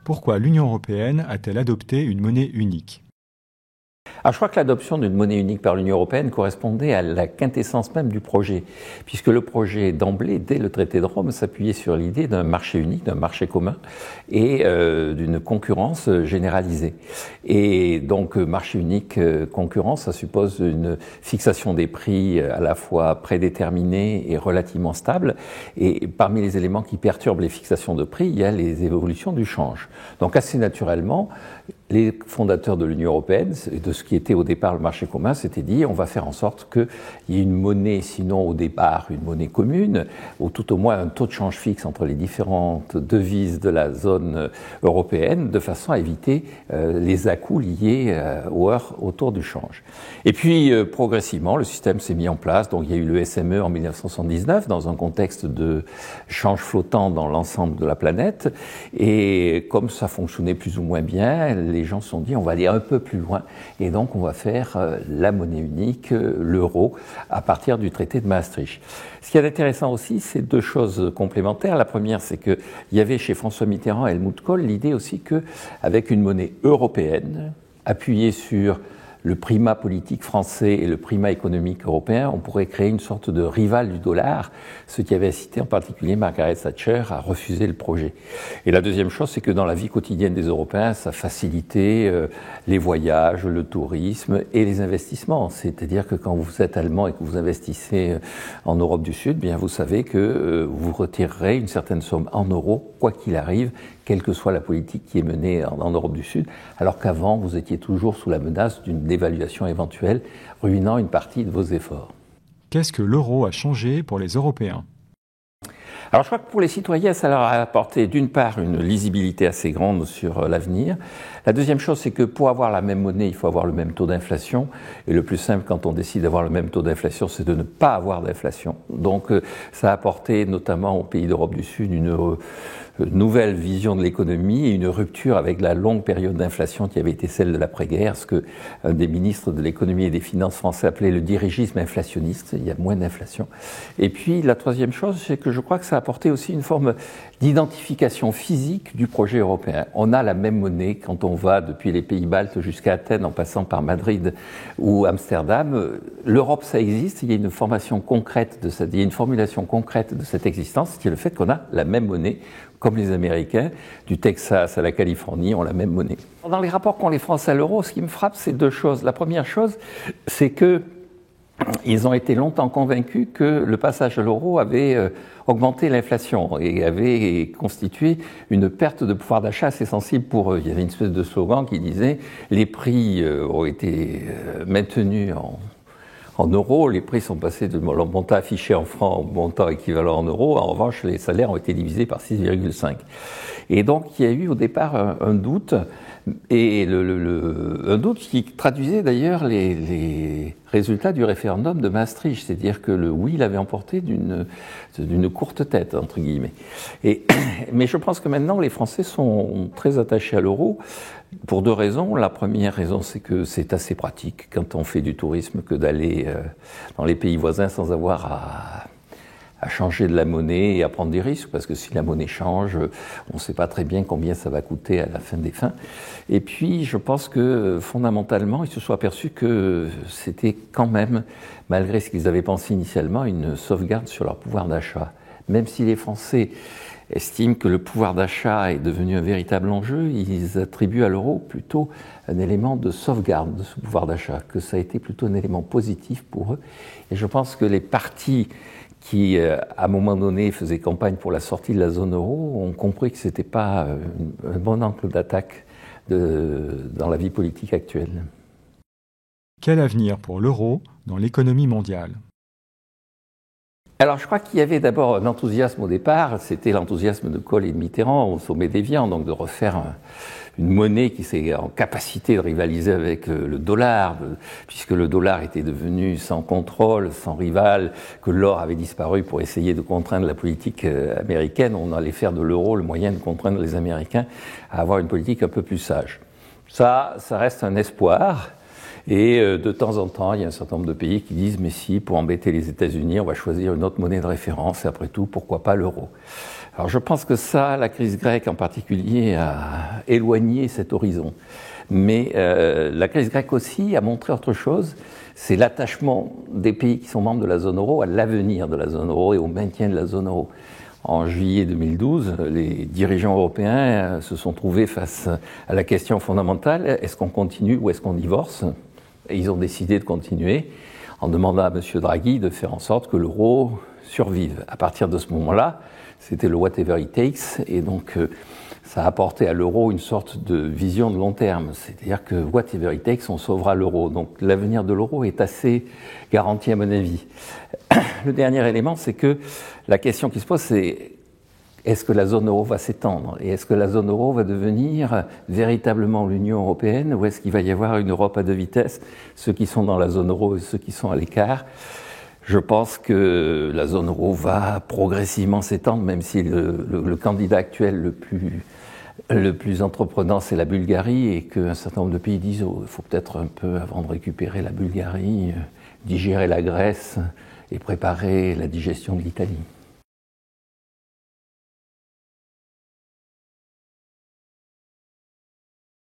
Pourquoi l'Union européenne a-t-elle adopté une monnaie unique ? Alors, je crois que l'adoption d'une monnaie unique par l'Union européenne correspondait à la quintessence même du projet, puisque le projet d'emblée, dès le traité de Rome, s'appuyait sur l'idée d'un marché unique, d'un marché commun et d'une concurrence généralisée. Et donc, marché unique, concurrence, ça suppose une fixation des prix à la fois prédéterminée et relativement stable. Et parmi les éléments qui perturbent les fixations de prix, il y a les évolutions du change. Donc, assez naturellement, les fondateurs de l'Union européenne, de ce qui était au départ le marché commun, s'étaient dit on va faire en sorte qu'il y ait une monnaie, sinon au départ une monnaie commune, ou tout au moins un taux de change fixe entre les différentes devises de la zone européenne, de façon à éviter les à-coups liés aux heurts autour du change. Et puis progressivement, le système s'est mis en place. Donc il y a eu le SME en 1979 dans un contexte de change flottant dans l'ensemble de la planète. Et comme ça fonctionnait plus ou moins bien, les gens se sont dit on va aller un peu plus loin et donc on va faire la monnaie unique, l'euro, à partir du traité de Maastricht. Ce qui est intéressant aussi, c'est deux choses complémentaires. La première, c'est qu'il y avait chez François Mitterrand et Helmut Kohl l'idée aussi qu'avec une monnaie européenne, appuyée sur le primat politique français et le primat économique européen, on pourrait créer une sorte de rival du dollar, ce qui avait incité en particulier Margaret Thatcher à refuser le projet. Et la deuxième chose, c'est que dans la vie quotidienne des Européens, ça facilitait les voyages, le tourisme et les investissements. C'est-à-dire que quand vous êtes allemand et que vous investissez en Europe du Sud, bien vous savez que vous retirerez une certaine somme en euros, quoi qu'il arrive, quelle que soit la politique qui est menée en Europe du Sud, alors qu'avant, vous étiez toujours sous la menace d'une dévaluation éventuelle, ruinant une partie de vos efforts. Qu'est-ce que l'euro a changé pour les Européens ? Alors je crois que pour les citoyens, ça leur a apporté d'une part une lisibilité assez grande sur l'avenir. La deuxième chose, c'est que pour avoir la même monnaie, il faut avoir le même taux d'inflation. Et le plus simple quand on décide d'avoir le même taux d'inflation, c'est de ne pas avoir d'inflation. Donc ça a apporté notamment aux pays d'Europe du Sud une nouvelle vision de l'économie et une rupture avec la longue période d'inflation qui avait été celle de l'après-guerre, ce que un des ministres de l'économie et des finances français appelait le dirigisme inflationniste. Il y a moins d'inflation. Et puis la troisième chose, c'est que je crois que ça a apporté aussi une forme d'identification physique du projet européen. On a la même monnaie quand on va depuis les pays baltes jusqu'à Athènes en passant par Madrid ou Amsterdam. L'Europe, ça existe, il y a une formation concrète de ça, il y a une formulation concrète de cette existence, qui est le fait qu'on a la même monnaie, comme les Américains, du Texas à la Californie, ont la même monnaie. Dans les rapports qu'ont les Français à l'euro, ce qui me frappe, c'est deux choses. La première chose, c'est que ils ont été longtemps convaincus que le passage à l'euro avait augmenté l'inflation et avait constitué une perte de pouvoir d'achat assez sensible pour eux. Il y avait une espèce de slogan qui disait « les prix ont été maintenus en euros, les prix sont passés de leur montant affiché en francs au montant équivalent en euros. En revanche, les salaires ont été divisés par 6,5. » Et donc, il y a eu au départ un doute, et un doute qui traduisait d'ailleurs les résultats du référendum de Maastricht, c'est-à-dire que le oui l'avait emporté d'une courte tête, entre guillemets. Mais je pense que maintenant, les Français sont très attachés à l'euro, pour deux raisons. La première raison, c'est que c'est assez pratique quand on fait du tourisme que d'aller dans les pays voisins sans avoir à changer de la monnaie et à prendre des risques, parce que si la monnaie change, on ne sait pas très bien combien ça va coûter à la fin des fins. Et puis, je pense que fondamentalement, ils se sont aperçus que c'était quand même, malgré ce qu'ils avaient pensé initialement, une sauvegarde sur leur pouvoir d'achat. Même si les Français estiment que le pouvoir d'achat est devenu un véritable enjeu, ils attribuent à l'euro plutôt un élément de sauvegarde de ce pouvoir d'achat, que ça a été plutôt un élément positif pour eux. Et je pense que les partis qui, à un moment donné, faisaient campagne pour la sortie de la zone euro, ont compris que ce n'était pas un bon angle d'attaque dans la vie politique actuelle. Quel avenir pour l'euro dans l'économie mondiale ? Alors, je crois qu'il y avait d'abord un enthousiasme au départ, c'était l'enthousiasme de Kohl et de Mitterrand au sommet d'Évian, donc de refaire une monnaie qui s'est en capacité de rivaliser avec le dollar, puisque le dollar était devenu sans contrôle, sans rival, que l'or avait disparu pour essayer de contraindre la politique américaine. On allait faire de l'euro le moyen de contraindre les Américains à avoir une politique un peu plus sage. Ça reste un espoir. Et de temps en temps, il y a un certain nombre de pays qui disent « mais si, pour embêter les États-Unis, on va choisir une autre monnaie de référence, et après tout, pourquoi pas l'euro ?» Alors je pense que ça, la crise grecque en particulier, a éloigné cet horizon. Mais la crise grecque aussi a montré autre chose, c'est l'attachement des pays qui sont membres de la zone euro à l'avenir de la zone euro et au maintien de la zone euro. En juillet 2012, les dirigeants européens se sont trouvés face à la question fondamentale, est-ce qu'on continue ou est-ce qu'on divorce ? Et ils ont décidé de continuer en demandant à M. Draghi de faire en sorte que l'euro survive. À partir de ce moment-là, c'était le whatever it takes, et donc ça a apporté à l'euro une sorte de vision de long terme, c'est-à-dire que whatever it takes, on sauvera l'euro. Donc l'avenir de l'euro est assez garanti à mon avis. Le dernier élément, c'est que la question qui se pose, c'est est-ce que la zone euro va s'étendre ? Et est-ce que la zone euro va devenir véritablement l'Union européenne, ou est-ce qu'il va y avoir une Europe à deux vitesses, ceux qui sont dans la zone euro et ceux qui sont à l'écart ? Je pense que la zone euro va progressivement s'étendre, même si le candidat actuel le plus entreprenant, c'est la Bulgarie, et qu'un certain nombre de pays disent oh, il faut peut-être un peu, avant de récupérer la Bulgarie, digérer la Grèce et préparer la digestion de l'Italie.